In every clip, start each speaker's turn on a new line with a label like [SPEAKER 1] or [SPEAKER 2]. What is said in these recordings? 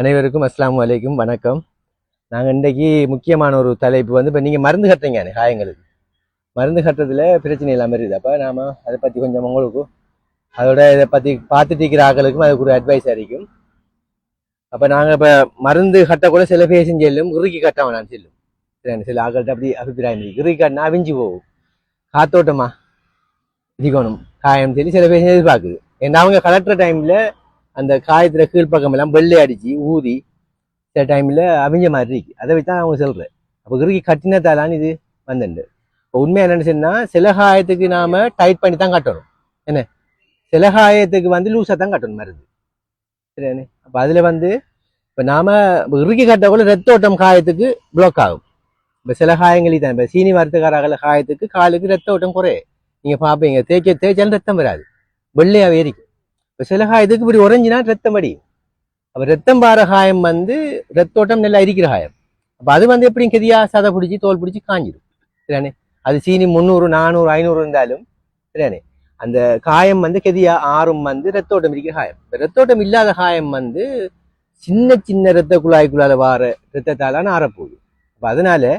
[SPEAKER 1] அனைவருக்கும் அஸ்ஸலாமு அலைக்கும் வணக்கம். நாங்கள் இன்றைக்கு முக்கியமான ஒரு தலைப்பு வந்து இப்போ நீங்கள் மருந்து கட்டுறீங்க காயங்களுக்கு. மருந்து கட்டுறதுல பிரச்சனை இல்லாமல் இருக்குது. அப்போ நாம் அதை பற்றி கொஞ்சம் உங்களுக்கும் அதோட இதை பற்றி பார்த்துட்டு இருக்கிற ஆக்களுக்கும் அதுக்கு ஒரு அட்வைஸ் அளிக்கும். அப்போ நாங்கள் இப்போ மருந்து கட்டக்கூட சில பேசும் செல்லும், இறுக்கி கட்ட வேணாம் செல்லும். சரி, சில ஆக்கள்கிட்ட அப்படி அபிப்பிராயம் இருக்குது. இறுக்கி கட்டினா அவிஞ்சு போகும், காத்தோட்டமா இருக்கணும் காயம் சொல்லி சில பேர் எதிர்பார்க்குது. ஏன்னா அவங்க கலட்டுற டைமில் அந்த காயத்துல கீழ்ப்பக்கம் எல்லாம் வெள்ளை அடிச்சு ஊதி சில டைம்ல அவிஞ்ச மாதிரி இருக்கு. அதை வச்சு தான் அவங்க சொல்றேன். அப்போ இறுக்கி கட்டினத்தாலான்னு இது வந்துண்டு. இப்போ உண்மையா என்னன்னு சொன்னா, சில காயத்துக்கு நாம டைட் பண்ணி தான் கட்டணும். என்ன, சில காயத்துக்கு வந்து லூஸா தான் கட்டணும் மருந்து. சரியானே? அப்ப அதுல வந்து இப்ப நாம இறுக்கி கட்டக்குள்ள ரத்தோட்டம் காயத்துக்கு பிளாக் ஆகும். இப்ப சில காயங்களி தான், இப்ப சீனி வறுத்துக்காரங்கள காயத்துக்கு காலுக்கு ரத்த ஓட்டம் குறைய நீங்க பாப்பீங்க. தேய்ச்சாலும் ரத்தம் வராது, வெள்ளையாவே இருக்கும். இப்போ சில காயத்துக்கு இப்படி உறைஞ்சினா ரத்தம் அடியும். அப்போ ரத்தம் பார காயம் வந்து ரத்தோட்டம் நல்லா இருக்கிற காயம். அப்போ அது வந்து எப்படியும் கெதியா சதை பிடிச்சி தோல் பிடிச்சி காஞ்சிடும். சரியானே? அது சீனி 300 400 500 இருந்தாலும் சரியானே, அந்த காயம் வந்து கெதியா ஆறும் வந்து ரத்தோட்டம் இருக்கிற காயம். இப்போ ரத்தோட்டம் இல்லாத காயம் வந்து சின்ன சின்ன ரத்த குழாய்க்குள்ளால வார ரத்தத்தாலான ஆறப்போகுது. அப்போ அதனால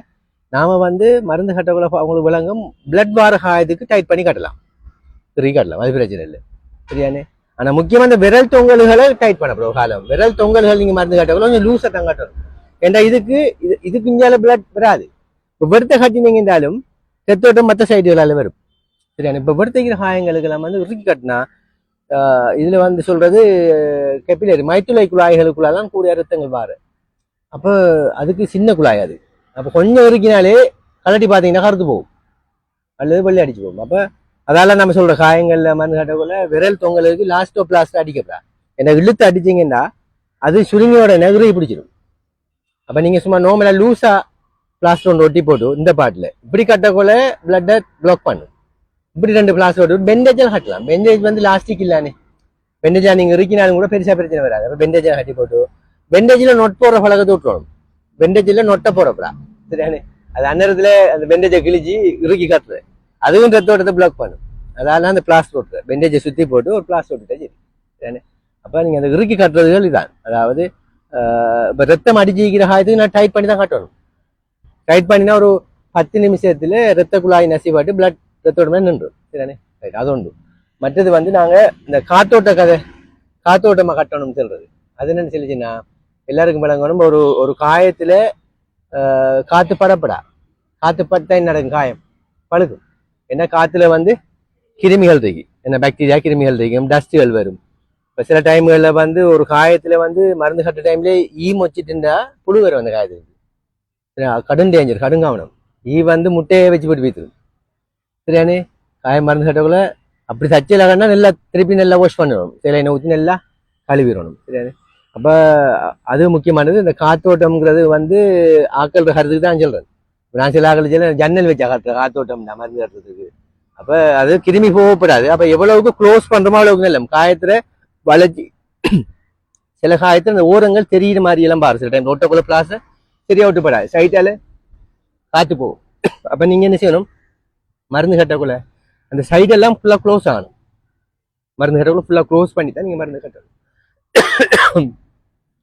[SPEAKER 1] நாம வந்து மருந்து கட்டக்குள்ள அவங்களுக்கு விளங்கும் பிளட் வார காயத்துக்கு டைட் பண்ணி கட்டலாம், கட்டலாம், அது பிரச்சனை இல்லை. சரியானே? ஆனா முக்கியமா இந்த விரல் தொங்கல்களை டைட் பண்ணப்படும் காலம். விரல் தொங்கல்கள் நீங்க மருந்து கட்ட கொஞ்சம் லூஸா தான் கட்டணும். ஏன்னா இதுக்கு இங்கால பிளட் வராது. இப்போ வெறுத்த கட்டினீங்கன்றாலும் ரத்தோட்டம் மற்ற சைடுகளால வரும். சரியான? இப்ப வெறுத்தைக்கிற காயங்களுக்கு எல்லாம் வந்து இறுக்கி கட்டினா இதுல வந்து சொல்றது கெப்பிலரி மைத்துளை குழாய்களுக்குள்ளாதான் கூடிய ரத்தங்கள் வாரு. அப்போ அதுக்கு சின்ன குழாய் அது. அப்ப கொஞ்சம் இறுக்கினாலே கலட்டி பார்த்தீங்கன்னா கருத்து போகும் அல்லது வெள்ளை அடிச்சு போகும். அப்ப அதால நம்ம சொல்ற காயங்கள்ல மருந்து கட்டக்குள்ள விரல் தொங்கலுக்கு லாஸ்டோ பிளாஸ்ட் அடிக்கப்படா. ஏன்னா இழுத்து அடிச்சிங்கன்னா அது சுருங்கியோட நெகிரி பிடிச்சிடும். அப்ப நீங்க சும்மா நார்மலா லூஸா பிளாஸ்டர் ஒன்று ஒட்டி போட்டு இந்த பாட்டில் இப்படி கட்டக்குள்ள பிளட்டை பிளாக் பண்ணும். இப்படி 2 பிளாஸ்டர் ஓட்டு பெண்டேஜில் கட்டலாம். பெண்டேஜ் வந்து லாஸ்டிக் இல்லானே, பெண்டேஜா நீங்க இருக்கினாலும் கூட பெருசா பிரச்சனை வராது. அப்ப பெண்டேஜா கட்டி போட்டு பெண்டேஜில் நொட் போடுற பழக்கத்தை விட்டுறணும். பெண்டேஜில் நொட்டை போடப்படா. சரியானே? அது அந்நேரத்துல அந்த பெண்டேஜை கிழிச்சு இறுக்கி கட்டுறது, அதுவும் ரத்தோட்டத்தை பிளாக் பண்ணும். அதால அந்த பிளாஸ்டர் ஓட்டுற பெண்டேஜை சுத்தி போட்டு ஒரு பிளாஸ்டர் ஓட்டுட்டா சரி. அப்ப நீங்க அந்த இறுக்கி கட்டுறதுகள் இதான். அதாவது இப்ப ரத்தம் அடிச்சிக்கிற காயத்துக்கு நான் டைட் பண்ணி தான் கட்டணும். டைட் பண்ணினா ஒரு 10 நிமிஷத்துல ரத்த குழாய் நசிவாட்டு பிளட் ரத்தோட்டமே நின்றும். சரியானே? ரைட், அது ஒன்று. மற்றது வந்து நாங்க இந்த காத்தோட்டமா கட்டணும்னு சொல்றது. அது என்னன்னு சொல்லிச்சுன்னா, எல்லாருக்கும் விளங்கணும். ஒரு காயத்துல காத்து படப்படா, காத்து பட்டா நடக்கும், காயம் பழுக்கும். ஏன்னா காத்துல வந்து கிருமிகள் இருக்கு, என்ன பாக்டீரியா கிருமிகள் இருக்கும், டஸ்ட்டுகள் வரும். இப்போ சில டைம்களில் வந்து ஒரு காயத்துல வந்து மருந்து கட்ட டைம்ல மொச்சிட்டுண்டா புழு வரும் அந்த காயத்துக்கு. கடும் டேஞ்சர், கடுங்காவனம். வந்து முட்டையை வச்சு போட்டு வீத்துடும். சரியானே? காயம் மருந்து கட்டக்குள்ள அப்படி சச்சையிலாகனா நல்லா திருப்பி நல்லா வாஷ் பண்ணணும், சில எண்ணெய் ஊற்றி நல்லா கழுவிடணும். சரியானே? அப்போ அது முக்கியமானது. இந்த காத்தோட்டம்ங்கிறது வந்து ஆக்கள் கருத்துக்கு தான் சொல்றேன். நான் சில ஆக்கள் ஜன்னல் வச்சா கட்டுற காத்தோட்டம் மருந்து கட்டுறதுக்கு. அப்ப அது கிருமி போகப்படாது. அப்ப எவ்வளவுக்கு க்ளோஸ் பண்றோமோ அவ்வளவுக்கு நல்ல காயத்துல வளர்ச்சி. சில காயத்துல அந்த ஓரங்கள் தெரியுற மாதிரி எல்லாம் பாரு, சில டைம் ஒட்டக்குள்ள பிளாஸ் சரியா விட்டுப்படாது, சைட்டால காத்து போகும். அப்ப நீங்க என்ன செய்யணும், மருந்து கட்டக்குள்ள அந்த சைடெல்லாம் ஃபுல்லா க்ளோஸ் ஆகணும். மருந்து கட்டக்குள்ள ஃபுல்லா க்ளோஸ் பண்ணி தான் நீங்க மருந்து கட்டணும்.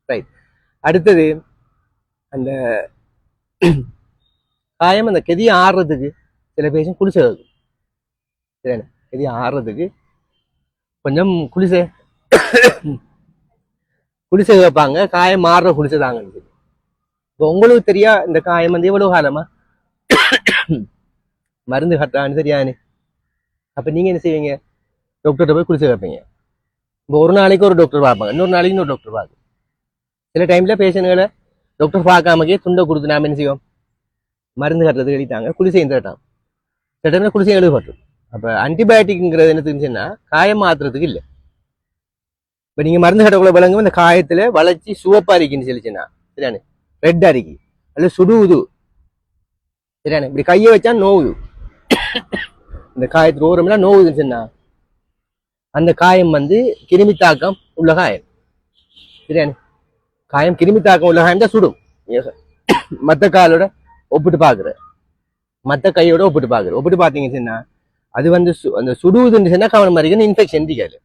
[SPEAKER 1] ரைட். அடுத்தது அந்த காயம் அந்த கெதியை ஆடுறதுக்கு சில பேரும் குளிசை வைக்கும். சரிண்ணே? கெதியை ஆடுறதுக்கு கொஞ்சம் குளிசை வைப்பாங்க. காயம் மாறுற குளிசை தாங்கன்னு சொல்லி. இப்போ உங்களுக்கு தெரியா இந்த காயம் வந்து எவ்வளவு காலமா மருந்து கட்டுறான்னு தெரியானே. அப்ப நீங்க என்ன செய்வீங்க, டாக்டர்கிட்ட போய் குளிசை வைப்பீங்க. இப்போ ஒரு நாளைக்கு ஒரு டாக்டர் பார்ப்பாங்க, இன்னொரு நாளைக்கு இன்னொரு டாக்டர் பார்க்கும். சில டைம்ல பேஷண்ட்களை டாக்டர் பார்க்காமக்கே துண்டை கொடுத்து நாம என்ன செய்வோம், மருந்து கட்டுறதுக்கு எழுதிட்டாங்க, குளிசையும் தட்டான். சில டைம்ல குளிசையும் எழுதப்பட்டுரும். அப்ப ஆன்டிபயோட்டிக்ங்கிறது என்ன தெரிஞ்சுன்னா காயம் மாத்துறதுக்கு இல்லை. இப்ப நீங்க மருந்து கட்டக்குள்ள விளங்கும் இந்த காயத்துல வளர்ச்சி சுவப்பா இருக்குன்னு சொல்லிச்சுன்னா சரியானே, ரெட் அரிக்கி அல்ல சுடுவுது. சரியானே? இப்படி கையை வச்சா நோவுது, இந்த காயத்துல ஓரம்னா நோவுதுன்னு சொன்னா அந்த காயம் வந்து கிருமி தாக்கம் உள்ள காயம். சரியானே? காயம் கிருமி தாக்கம் உள்ள காயம் தான் சுடும். மற்ற காலோட ஒப்பிட்டு பாக்குற, மற்ற கையோட ஒப்பிட்டு பாத்தீங்கன்னு சொன்னா அது வந்து அந்த சுடுவதுன்னு சொன்னா கவனம் மாதிரி இன்ஃபெக்ஷன் இருக்காது.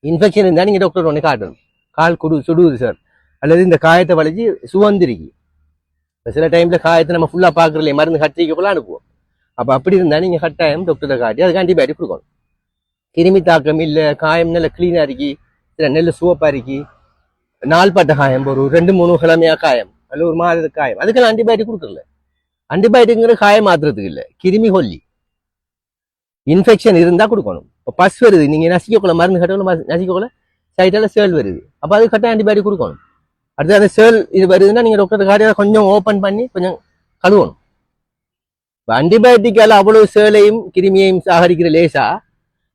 [SPEAKER 1] இன்ஃபெக்ஷன் இருந்தா நீங்க டாக்டர் ஒன்று காட்டணும். கால் சுடுவது சார், அல்லது இந்த காயத்தை வளைச்சி சுவந்திருக்கி. சில டைம்ல காயத்தை நம்ம ஃபுல்லா பாக்குறோம், மருந்து கட்டிக்கக்குள்ள அனுப்புவோம். அப்ப அப்படி இருந்தா நீங்க கட்டாயம் டாக்டரை காட்டி அதுக்கு ஆன்டிபயோட்டிக் கொடுக்கணும். கிருமி தாக்கம் இல்ல, காயம் நல்ல கிளீனா இருக்கி, சில நெல்ல சுவப்பா இருக்கி, நாள்பட்ட காயம், ஒரு 2-3 கிழமையா காயம் அல்ல ஒரு மாத காயம், அதுக்கெல்லாம் ஆன்டிபயோட்டிக் கொடுக்கல. ஆன்டிபயோட்டிக்ங்கிற காயம் மாத்துறதுக்கு இல்ல, கிருமி கொல்லி. இன்ஃபெக்ஷன் இருந்தா கொடுக்கணும். இப்போ பஸ் வருது, நீங்க நசிக்கக்குள்ள மருந்து கட்டக்குள்ள நசிக்கக்குள்ள சைட்டால சேல் வருது, அப்ப அது கட்ட ஆன்டிபயோட்டிக் கொடுக்கணும். அடுத்து அந்த சேல் இது வருதுன்னா நீங்க டாக்டர் காட்டி கொஞ்சம் ஓப்பன் பண்ணி கொஞ்சம் கழுவணும். ஆன்டிபயோட்டிக்கால அவ்வளவு சேலையும் கிருமியையும் சாகரிக்கிற லேசா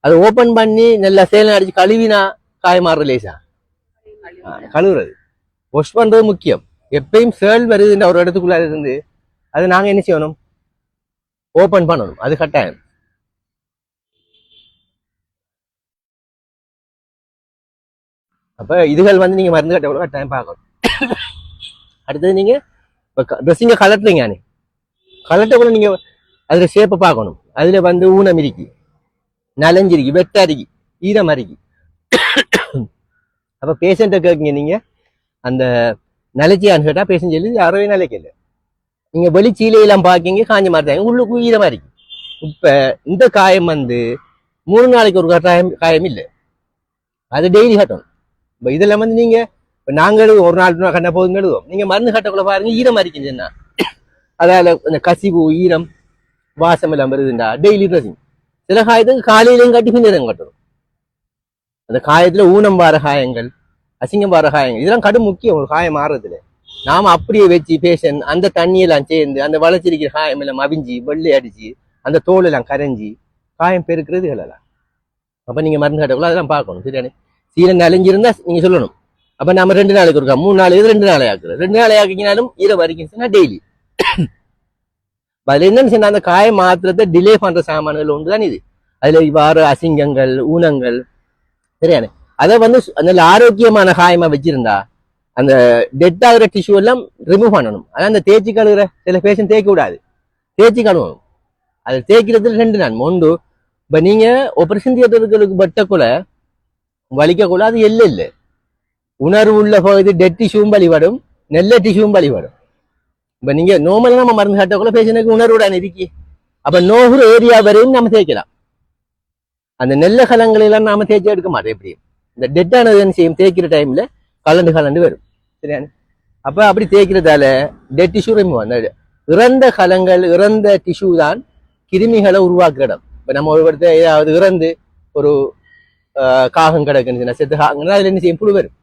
[SPEAKER 1] அதை ஓப்பன் பண்ணி நல்லா சேலை அடிச்சு கழுவினா காயமாறுற லேசா கழுவுறது, வாஷ் பண்றது முக்கியம். எப்பயும் சேல் வருதுன்ற ஒரு இடத்துக்குள்ள இருந்து அது நாங்க என்ன செய்யணும், ஓப்பன் பண்ணணும், அது கட்டாயம். அப்ப இதுகள் வந்து நீங்க மருந்து கட்ட கட்டாயம் பார்க்கணும். அடுத்தது நீங்க ட்ரெஸ்ஸிங்க கலட்டுறீங்க, கலட்ட கூட நீங்க அதுல ஷேப்பை பார்க்கணும். அதுல வந்து ஊனம் இருக்கு, நலஞ்சிருக்கு, வெட்டா இருக்கு, ஈரம் இருக்கு. அப்ப பேஷண்ட்டை கேட்குங்க, நீங்க அந்த நிலைச்சியான்னு கேட்டா பேஷண்ட் சொல்லி யாரவே நிலைக்கல. நீங்க வெளிச்சீலையெல்லாம் பாக்கிங்க காஞ்ச மாதிரி உள்ளுக்கு ஈரமா இருக்கு. இப்ப இந்த காயம் வந்து 3 நாளைக்கு ஒரு காயம் இல்லை, அது டெய்லி கட்டணும். இப்ப இதெல்லாம் வந்து நீங்க நாங்க எழுதுவோம், ஒரு நாள் கட்ட போதும் எழுதுவோம். நீங்க மருந்து கட்டக்குள்ள பாருங்க ஈரம் இருக்குன்னு, அதால இந்த கசிவு ஈரம் வாசம் எல்லாம் வருதுண்டா டெய்லி ட்ரெஸ்ஸிங். சில காயத்துக்கு காலையிலையும் கட்டி பின்னரும் கட்டணும். அந்த காயத்துல ஊனம் வார காயங்கள், அசிங்கம் வார காயங்கள், இதெல்லாம் கடும் முக்கியம் ஒரு காயம் மாறுறதுல. நாம அப்படியே வச்சு பேஷண்ட் அந்த தண்ணியெல்லாம் சேர்ந்து அந்த வளர்ச்சிருக்கிற காயம் எல்லாம் அவிஞ்சி வெள்ளை அடிச்சு அந்த தோல் எல்லாம் கரைஞ்சி காயம் பெருக்கிறது இல்லலாம். அப்ப நீங்க மருந்து கட்டக்குள்ள அதெல்லாம் பார்க்கணும். சரியானே, சீரன் அலைஞ்சிருந்தா நீங்க சொல்லணும். அப்ப நம்ம 2 நாளைக்கு இருக்கா, 3 நாளைக்கு 2 நாளை ஆக்குறோம். 2 நாளை ஆக்கினாலும் ஈரம் வரைக்கும் டெய்லி. அதுல என்னன்னு சொன்னா அந்த காய மாத்திரத்தை டிலே பண்ற சாமான்கள் ஒன்றுதான் இது. அதுல இவ்வாறு அசிங்கங்கள் ஊனங்கள் சரியானே, அதை வந்து நல்ல ஆரோக்கியமான காயமா வச்சிருந்தா அந்த டெட் ஆகுற டிஷ்யூ எல்லாம் ரிமூவ் பண்ணணும். அதான் அந்த தேய்ச்சி கழுவுற சில பேஷண்ட் தேய்க்க விடாது, தேய்ச்சி கழுவணும். அது தேய்க்கிறதுல 2 நாள் ஒன்று. இப்ப நீங்க ஆபரேஷன் தியேட்டர்களுக்கு பட்டக்குள்ள வலிக்கக்குள்ள அது இல்லை உணர்வு உள்ள பகுதி டெட் டிஷ்யூவும் வழிபடும், நெல்ல டிஷ்யூவும் வழிபடும். இப்ப நீங்க நோமலா நம்ம மருந்து கட்டக்குள்ள பேஷண்ட்டுக்கு உணர்வுடான இருக்கி, அப்ப நோகுற ஏரியா வரையும் நம்ம தேய்க்கலாம். அந்த நெல்ல கலங்களை எல்லாம் நாம தேய்ச்சி எடுக்க மாட்டோம். எப்படியும் இந்த டெட்டானது என்ன செய்யும், தேய்க்கிற டைம்ல கலண்டு வரும். சரியான, அப்ப அப்படி தேய்க்கிறதால டெட் டிஷ்யூ ரிமூவ், அந்த இறந்த கலங்கள் இறந்த டிஷ்யூ தான் கிருமிகளை உருவாக்குற இடம். இப்ப நம்ம ஒருவருத்த ஏதாவது இறந்து ஒரு காகம் கிடக்குன்னு செத்து காகங்கன்னா அதுல என்ன செய்யும், புழு வரும்.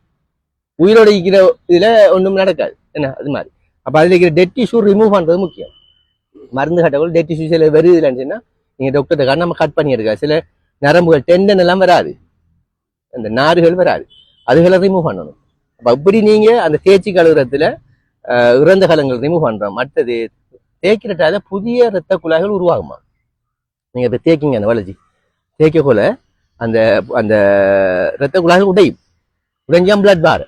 [SPEAKER 1] உயிரோட இருக்கிற இதுல ஒன்றும் நடக்காது என்ன, அது மாதிரி. அப்ப அதுல இருக்கிற டெட் டிஷ்யூ ரிமூவ் பண்றது முக்கியம். மருந்து கட்டக்குள்ள டெட் டிஷ்யூ சில வருது இல்லைன்னு சொன்னா நீங்க டாக்டர்கிட்ட நம்ம கட் பண்ணி எடுக்க. சில நரம்புகள் டெண்டன் எல்லாம் வராது, அந்த நாறுகள் வராது, அதுகளை ரிமூவ் பண்ணணும். அப்ப அப்படி நீங்க அந்த தேய்ச்சி கழுவுறதுல இறந்த கலங்கள் ரிமூவ் பண்றோம். மற்றது தேய்க்கிறதால புதிய இரத்த குழாய்கள் உருவாகுமா. நீங்க இப்ப தேய்க்கிங்க, அந்த வளர்ச்சி தேய்க்க போல அந்த அந்த இரத்த குழாய்கள் உடைஞ்சா பிளட் பார்.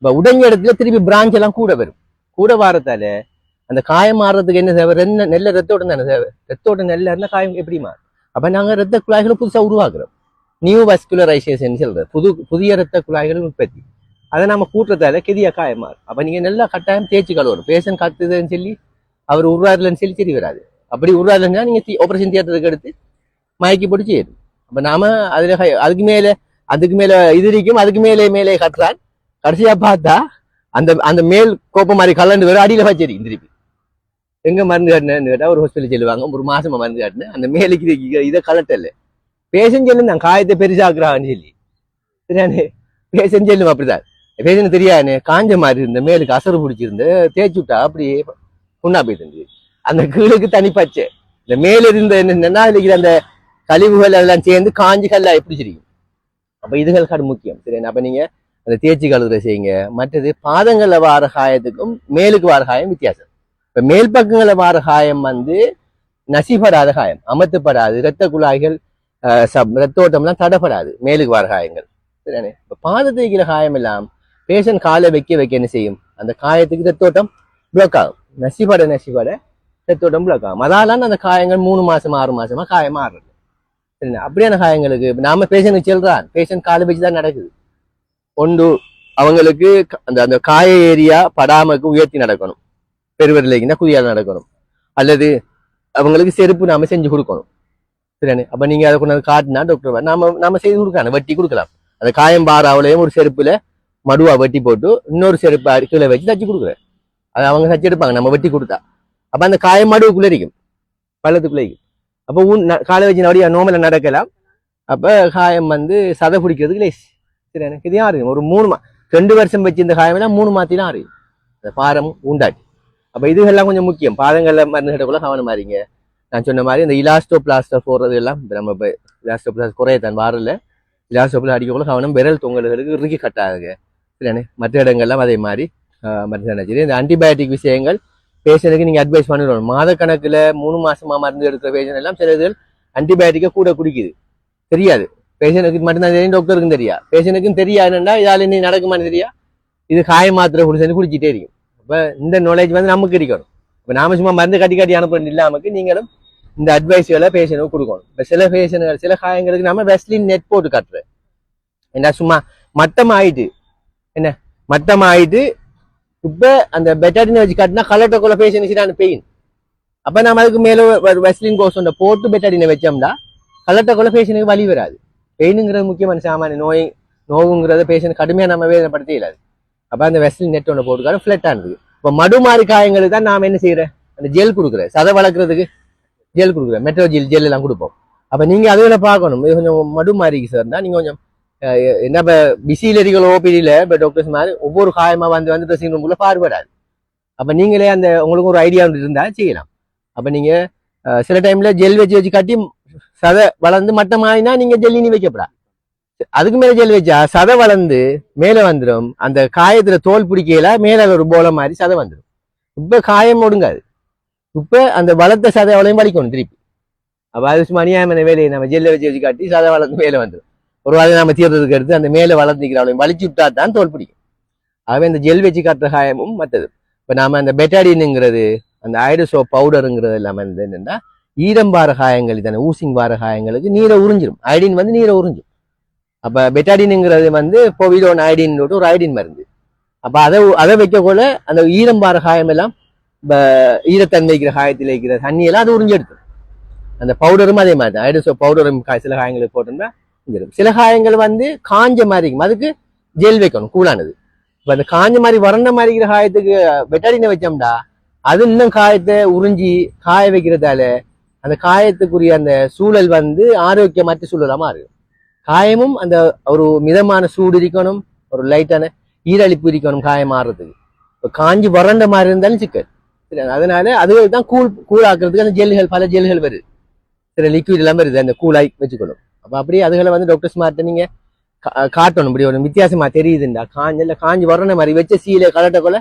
[SPEAKER 1] இப்ப உடைஞ்ச இடத்துல திருப்பி பிரான்ச் எல்லாம் கூட வரும். கூட வாரத்தால அந்த காயம் மாறுறதுக்கு என்ன தேவை, நெல்ல ரத்தோட்டம் தானே தேவை. ரத்தோட்டம் நெல்ல இருந்தா காயம் எப்படி மாறும். அப்ப நாங்க இரத்த குழாய்களை புதுசா உருவாக்குறோம், நியூ வஸ்குலரைசேஷன் சொல்றது, புதிய இரத்த குழாய்கள் உற்பத்தி. அதை நம்ம கூட்டுறதால கிதிய காயம் மாறும். அப்ப நீங்க நல்லா கட்டாயம் தேய்ச்சி கழுவணும். பேஷண்ட் கத்துதுன்னு சொல்லி அவர் உருவாருலன்னு சொல்லி சரி வராது. அப்படி உருவாருலன்னா நீங்க ஆபரேஷன் தியேட்டருக்கு எடுத்து மயக்கி போட்டு செய்யணும். அப்ப நாம அதுல அதுக்கு மேல இது இருக்கும், அதுக்கு மேலே கட்டுறான். கடைசியா பார்த்தா அந்த அந்த மேல் கோப்பை மாதிரி கலண்டு வரும், அடியில வச்சிருக்கும். திருப்பி எங்க மருந்து காட்டினு கேட்டா ஒரு ஹாஸ்பிட்டல் சொல்லுவாங்க, ஒரு மாசமா மருந்து காட்டினேன், அந்த மேலுக்கு இதை கலட்டல. பேஷண்ட் சொல்லும் காயத்தை பெருசாக்குறான்னு சொல்லி. சரியானே, பேஷண்ட் சொல்லும் அப்படிதான். பேஷண்ட் தெரியாதுன்னு காஞ்ச மாதிரி இருந்த மேலுக்கு அசறு பிடிச்சிருந்து தேய்ச்சி விட்டா அப்படியே புண்ணா போயிட்டு அந்த கீழுக்கு தனி பச்சை. இந்த மேல இருந்த என்னன்னா அதுல அந்த கழிவுகள் எல்லாம் சேர்ந்து காஞ்சி கல்லா எப்படி சிரிக்கும். அப்ப இதுகள் கடு முக்கியம். சரி, அப்ப நீங்க அந்த தேய்ச்சி கழுவுற செய்யுங்க. மற்றது பாதங்கள்ல வார காயத்துக்கும் மேலுக்கு வார காயம் வித்தியாசம். இப்ப மேல் பக்கங்களை வார காயம் வந்து நசிப்படாத காயம், அமர்த்தப்படாது, இரத்த குழாய்கள் ரத்தோட்டம்லாம் தடப்படாது, மேலுக்கு வார காயங்கள். சரிதானே. இப்ப பாத தேய்க்கிற காயம் எல்லாம் பேஷண்ட் காலை வைக்க என்ன செய்யும், அந்த காயத்துக்கு ரத்தோட்டம் பிளாக் ஆகும். நசிப்பட ரத்தோட்டம் பிளாக் ஆகும். அதாலான அந்த காயங்கள் 3 மாசம் 6 மாசமா காயம் மாறுறது. சரிண்ணா. அப்படியான காயங்களுக்கு நாம பேஷண்ட் சொல்றான், பேஷண்ட் காலை வச்சுதான் நடக்குது. ஒன்று அவங்களுக்கு அந்த அந்த காய ஏரியா படாமக்கு உயர்த்தி நடக்கணும், பெருவரிலைக்குன்னா குதியால் நடக்கணும், அல்லது அவங்களுக்கு செருப்பு நாம செஞ்சு கொடுக்கணும். சரியானே? அப்ப நீங்க அதை கொண்டு காட்டினா டாக்டர் நாம செய்து கொடுக்கலாம், வெட்டி கொடுக்கலாம். அந்த காயம் பாராவிலையும் ஒரு செருப்புல மடுவா வெட்டி போட்டு இன்னொரு செருப்பு கீழே வச்சு தச்சு கொடுக்குறேன். அது அவங்க தச்சு எடுப்பாங்க நம்ம வெட்டி கொடுத்தா. அப்ப அந்த காயம் மடுவுக்குள்ள இருக்கும், பள்ளத்துக்குள்ள இருக்கும். அப்போ காலை வச்சு அப்படியே நோமல நடக்கலாம். அப்ப காயம் சதை பிடிக்கிறதுக்கு லேஸ். சரியானே? இது யாரு ஒரு 2 வருஷம் வச்சு இந்த காயம் எல்லாம் 3 மாத்திலாம் அறியும் அந்த பாரம் உண்டாட்டி. அப்ப இதுகெல்லாம் கொஞ்சம் முக்கியம். பாதங்கள்ல மருந்து கிட்ட கூட கவனமா இருங்க. நான் சொன்ன மாதிரி இந்த இலாஸ்டோ பிளாஸ்டர் போடுறது எல்லாம் நம்ம இப்போ இலாஸ்டோ பிளாஸ்டர் குறையத்தான் வாரில் இலாஸ்டோ பிளாஸ் அடிக்கக்குள்ள கவனம், விரல் தொங்கல்களுக்கு இறுக்கி கட்டாதுங்க. சரியானே? மற்ற இடங்கள்லாம் அதே மாதிரி மருந்து. இந்த ஆன்டிபயோட்டிக் விஷயங்கள் பேஷண்ட்டுக்கு நீங்க அட்வைஸ் பண்ணிடணும். மாதக்கணக்கில் 3 மாசமா மருந்து எடுக்கிற பேஷண்ட் எல்லாம் சில இதுகள் ஆன்டிபயோட்டிக்கை கூட குடிக்குது, தெரியாது. பேஷண்ட்டுக்கு மட்டும்தான் தெரியும், டாக்டருக்கும் தெரியா. பேஷண்ட்டுக்கும் தெரியாதுன்னா இதால நீ நடக்குமான்னு தெரியா, இது காய மாத்திரை குடிச்சு குடிச்சிட்டே இருக்கும். அப்ப இந்த நாலேஜ் நமக்கு இருக்கணும். இப்ப நாம சும்மா மருந்து கட்டி அனுப்புறது இல்லாமக்கு நீங்களும் இந்த அட்வைஸ்களை பேஷண்ட்டுக்கு கொடுக்கணும். இப்ப சில பேஷண்ட்கள் சில காயங்களுக்கு நம்ம வெஸ்லின் நெட் போட்டு கட்டுறேன். என்ன சும்மா மட்டம் ஆயிட்டு இப்ப அந்த பெட்டாடினை வச்சு கட்டினா கலட்டக்குள்ள பேஷண்ட் பெயின். அப்ப நம்ம அதுக்கு மேல வெஸ்லின் கோஸ் போட்டு பெட்டாடினை வச்சோம்னா கலட்டக்குள்ள பேஷனுக்கு வலி வராது. பெயினுங்கிறது முக்கியமான சாமானிய நோவுங்கிறத பேஷண்ட் கடுமையா நம்ம வேதனைப்படுத்த இல்லாது. அப்ப அந்த வெஸ்லின் நெட் ஒன்று போட்டுக்காரு ஃபிளட் ஆனது. இப்ப மடுமாறி காயங்களுக்கு தான் நாம என்ன செய்யறேன், அந்த ஜெல் கொடுக்குறேன், சதை வளர்க்கறதுக்கு ஜெல் கொடுக்குறேன், மெட்ரோ ஜெல் எல்லாம் கொடுப்போம். அப்ப நீங்க அதுல பார்க்கணும், இது கொஞ்சம் மடுமாறிக்கு சார்னா நீங்க கொஞ்சம் என்ன பிசிலரிகள் ஓபிடியில இப்ப டாக்டர்ஸ் மாதிரி ஒவ்வொரு காயமா வந்து ட்ரெஸ்ஸிங் ரூம்குள்ள பார்வைடாது. அப்ப நீங்களே அந்த உங்களுக்கு ஒரு ஐடியா இருந்தா செய்யலாம். அப்ப நீங்க சில டைம்ல ஜெல் வச்சு கட்டி சதை வளர்ந்து மட்டமாயினா நீங்க ஜெல்லினி வைக்கப்படா. அதுக்கு மேல ஜெல் வச்சா சதை வளர்ந்து மேல வந்துடும். அந்த காயத்துல தோல் பிடிக்கல மேல ஒரு போல மாதிரி சதை வந்துடும். இப்ப காயம் ஒடுங்காது. இப்ப அந்த வளர்த்த சதை அவளையும் வலிக்கணும் திருப்பி. அப்ப அது சும்மா அநியாயமான வேலையை நம்ம ஜெல்ல வச்சு காட்டி சதை வளர்ந்து மேல வந்துடும். ஒரு வாரம் நம்ம தீர்றதுக்கு எடுத்து அந்த மேல வளர்ந்துக்கிற அவளையும் வலிச்சு விட்டா தான் தோல் பிடிக்கும். ஆகவே இந்த ஜெல் வச்சு காட்டுற காயமும் மற்றது. இப்ப நாம அந்த பெட்டாடினுங்கிறது அந்த ஐடோசோ பவுடருங்கிறது எல்லாமே என்னன்னா ஈரம்பார காயங்கள் தானே, ஊசிங் வார காயங்களுக்கு நீரை உறிஞ்சிடும். ஐடின் நீரை உறிஞ்சும். அப்ப பெட்டாடினுங்கிறது போவிடோன் ஐடின் ஒரு ஐடின் மருந்து. அப்ப அதை வைக்கக்குள்ள அந்த ஈரம்பார காயம் எல்லாம் ஈரத்தன்மை வைக்கிற காயத்தில் வைக்கிற தண்ணியெல்லாம் அது உறிஞ்சி எடுக்கும். அந்த பவுடரும் அதே மாதிரி தான், ஐடோசோ பவுடரும் சில காயங்களுக்கு போட்டோம்னா சில காயங்கள் காஞ்ச மாதிரி இருக்கும், அதுக்கு ஜெல் வைக்கணும் கூலானது. இப்ப அந்த காஞ்ச மாதிரி வறண்ட மாதிரி இருக்கிற காயத்துக்கு பெட்டாடினை வச்சோம்டா அது இன்னும் காயத்தை உறிஞ்சி காய வைக்கிறதால அந்த காயத்துக்குரிய அந்த சூழல் ஆரோக்கியமற்ற சூழலாமா இருக்கும். காயமும் அந்த ஒரு மிதமான சூடு இருக்கணும், ஒரு லைட்டான ஈரழிப்பு இருக்கணும் காயம் மாறுறதுக்கு. இப்போ காஞ்சி வறண்ட மாதிரி இருந்தாலும் சிக்கல். சரி, அதனால அதுகள் தான் கூழாக்குறதுக்கு அந்த ஜெல்லுகள் பல ஜெல்லுகள் வருது, சில லிக்விட் எல்லாம் வருது அந்த கூழாய் வச்சுக்கணும். அப்ப அப்படியே அதுகளை டாக்டர்ஸ் மாட்ட நீங்க காட்டணும். இப்படி ஒரு வித்தியாசமா தெரியுதுண்டா காஞ்சி வறண்ட மாதிரி வச்ச சீலை கலட்டக்குள்ள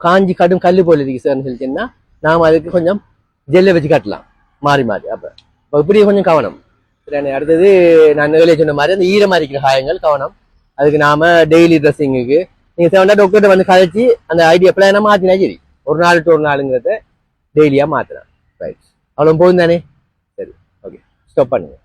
[SPEAKER 1] காஞ்சி கடும் கல்லு போல இருக்கு சார்னு சொல்லிட்டீங்கன்னா நாம அதுக்கு கொஞ்சம் ஜெல்லை வச்சு கட்டலாம் மாறி மாறி. அப்ப இப்படி கொஞ்சம் கவனம். அடுத்தது நான் வேலையை சொன்ன மாதிரி அந்த ஈரமா இருக்கிற காயங்கள் கவனம். அதுக்கு நாம டெய்லி ட்ரெஸ்ஸிங்குக்கு நீங்க தேவைன்னா டாக்டர்கிட்ட கழிச்சு அந்த ஐடியா பிளான மாத்தினா சரி, ஒரு நாள் டு ஒரு நாளுங்கிறத டெய்லியா மாத்தினா ரைட். அவ்வளவு போதும் தானே? சரி, ஓகே, ஸ்டாப் பண்ணுங்க.